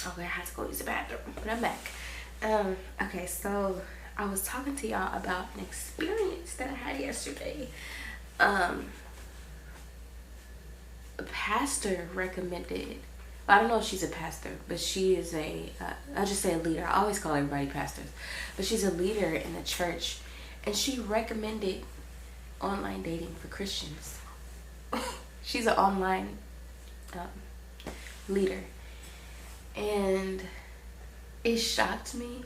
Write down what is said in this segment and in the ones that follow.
Okay, I had to go use the bathroom, but I'm back. Okay, so I was talking to y'all about an experience that I had yesterday. Um, a pastor recommended. I don't know if she's a pastor, but she is I'll just say a leader. I always call everybody pastors, but she's a leader in the church, and she recommended online dating for Christians. She's an online leader, and it shocked me.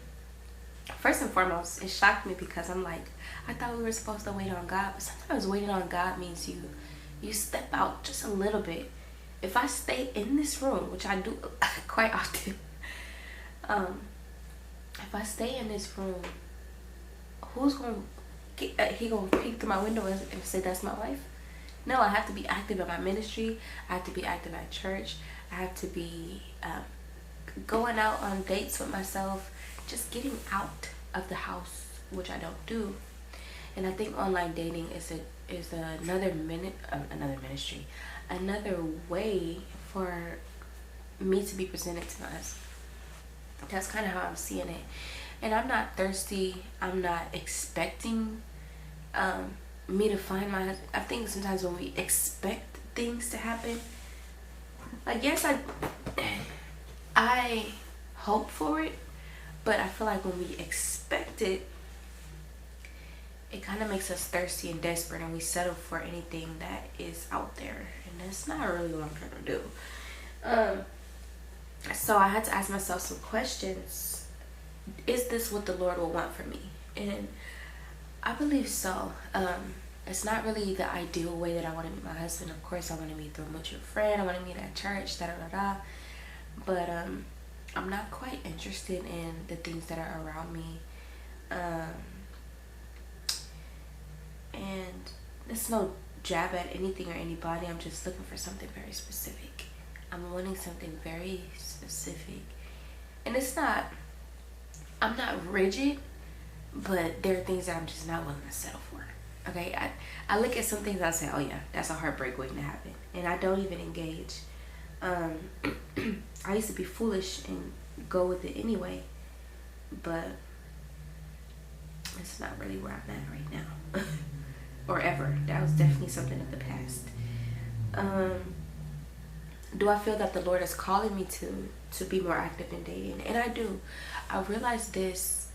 First and foremost, it shocked me because I'm like, I thought we were supposed to wait on God, but sometimes waiting on God means you step out just a little bit. If I stay in this room, which I do quite often, if I stay in this room, who's gonna he gonna peek through my window and say that's my wife? No, I have to be active in my ministry. I have to be active at church. I have to be going out on dates with myself, just getting out of the house, which I don't do. And I think online dating is another ministry, another way for me to be presented to us. That's kind of how I'm seeing it. And I'm not thirsty. I'm not expecting me to find my husband. I think sometimes when we expect things to happen, like yes, I hope for it, but I feel like when we expect it, it kind of makes us thirsty and desperate, and we settle for anything that is out there, and that's not really what I'm trying to do. So I had to ask myself some questions. Is this what the Lord will want for me? And I believe so. It's not really the ideal way that I want to meet my husband. Of course, I want to meet through a mutual friend. I want to meet at church, da da da da. But I'm not quite interested in the things that are around me. And it's no jab at anything or anybody. I'm just looking for something very specific. I'm wanting something very specific. And I'm not rigid, but there are things that I'm just not willing to settle for. Okay, I look at some things, I say, oh yeah, that's a heartbreak waiting to happen. And I don't even engage. I used to be foolish and go with it anyway, but it's not really where I'm at right now. Or ever. That was definitely something of the past. Do I feel that the Lord is calling me to be more active in dating? And I do. I realized this,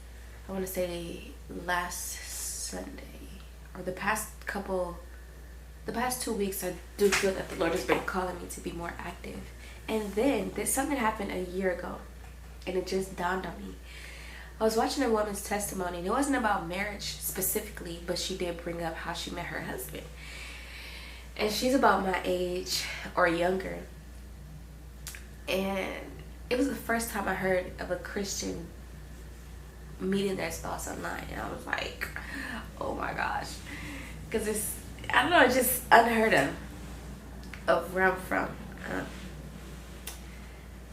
I want to say last Sunday, or the past 2 weeks. I do feel that the Lord has been calling me to be more active. And then something happened a year ago, and it just dawned on me. I was watching a woman's testimony, and it wasn't about marriage specifically, but she did bring up how she met her husband. And she's about my age or younger. And it was the first time I heard of a Christian meeting their spouse online. And I was like, oh my gosh. Because it's just unheard of where I'm from.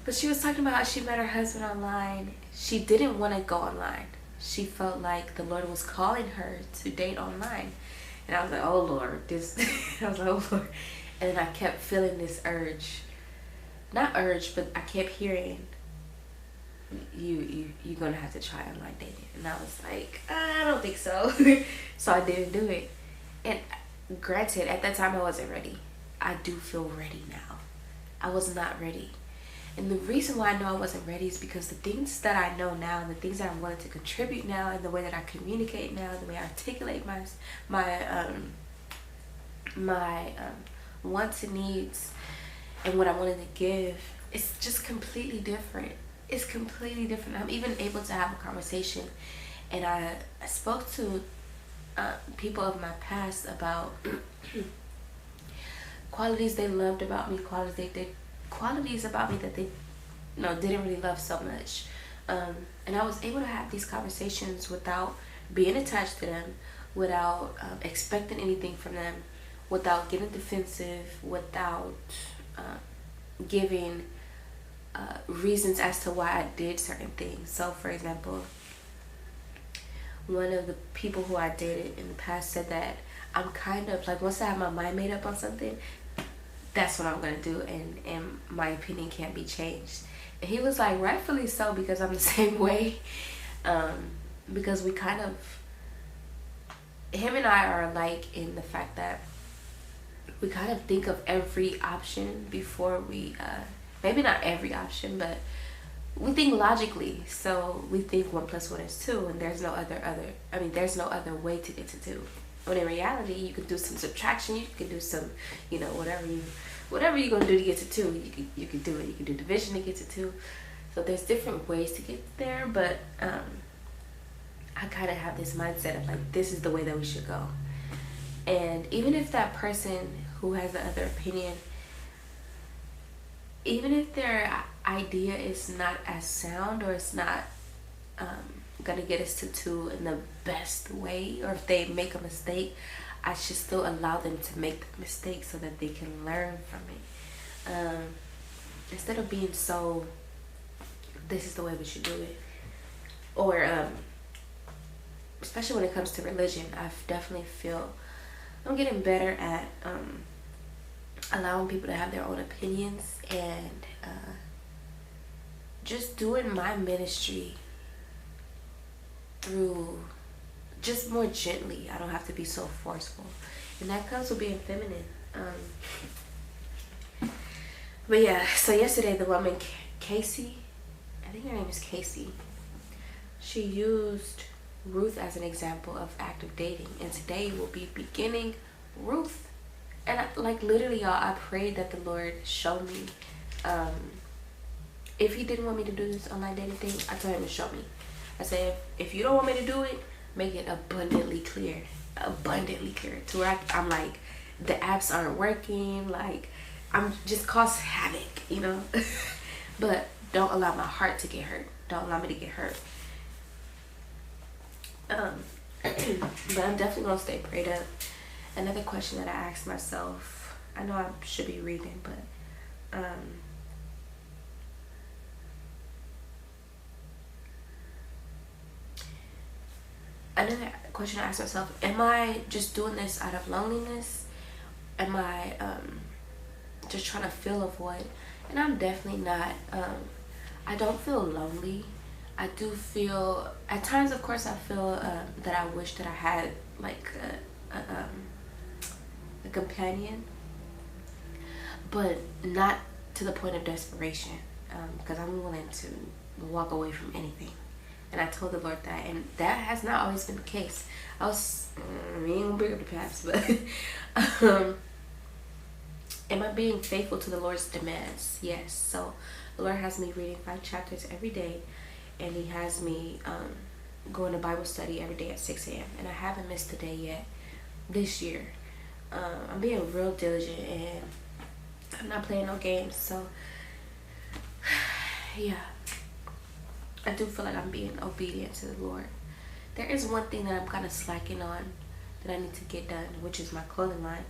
But she was talking about how she met her husband online. She didn't want to go online. She felt like the Lord was calling her to date online. And I was like, oh Lord, I was like, oh Lord. And then I kept feeling this urge. Not urge, but I kept hearing, you're going to have to try online dating. And I was like, I don't think so. So I didn't do it. And granted, at that time I wasn't ready. I do feel ready now. I was not ready. And the reason why I know I wasn't ready is because the things that I know now, and the things that I'm willing to contribute now, and the way that I communicate now, the way I articulate my wants and needs, and what I'm willing to give, it's just completely different. It's completely different. I'm even able to have a conversation, and I spoke to people of my past about qualities they loved about me, qualities about me that they didn't really love so much. And I was able to have these conversations without being attached to them, without expecting anything from them, without getting defensive, without giving reasons as to why I did certain things. So for example, one of the people who I dated in the past said that I'm kind of like, once I have my mind made up on something, that's what I'm gonna do, and my opinion can't be changed. And he was like, rightfully so, because I'm the same way. Because we kind of, him and I are alike in the fact that we kind of think of every option before we, maybe not every option, but we think logically. So we think 1+1 is 2, and there's no there's no other way to get to 2. When in reality, you could do some subtraction, you could do some, whatever you're gonna do to get to 2, you could do it. You could do division to get to 2. So there's different ways to get there, but I kind of have this mindset of like, this is the way that we should go. And even if that person who has the other opinion, even if their idea is not as sound, or it's not gonna get us to 2 in the best way, or if they make a mistake, I should still allow them to make the mistake so that they can learn from it. Instead of being so, this is the way we should do it. Or especially when it comes to religion, I definitely feel I'm getting better at allowing people to have their own opinions, and just doing my ministry through just more gently. I don't have to be so forceful, and that comes with being feminine. But yeah, so yesterday the woman Casey, I think her name is Casey, she used Ruth as an example of active dating, and today we'll be beginning Ruth. And like literally, y'all, I prayed that the Lord show me, if he didn't want me to do this online dating thing, I told him to show me. I said, if you don't want me to do it, make it abundantly clear to where I'm like, the apps aren't working, like I'm just cause havoc, but don't allow my heart to get hurt. Don't allow me to get hurt. But I'm definitely gonna stay prayed up. Another question that I asked myself, I know I should be reading, but another question I asked myself, am I just doing this out of loneliness? Am I just trying to fill a void? And I'm definitely not. I don't feel lonely. I do feel, at times, of course, I feel that I wish that I had like a companion, but not to the point of desperation, because I'm willing to walk away from anything. And I told the Lord that, and that has not always been the case. I ain't gonna bring up the past, but am I being faithful to the Lord's demands? Yes. So the Lord has me reading 5 chapters every day, and he has me going to Bible study every day at 6 a.m. And I haven't missed a day yet this year. I'm being real diligent, and I'm not playing no games. So yeah, I do feel like I'm being obedient to the Lord. There is one thing that I'm kind of slacking on that I need to get done, which is my clothing line.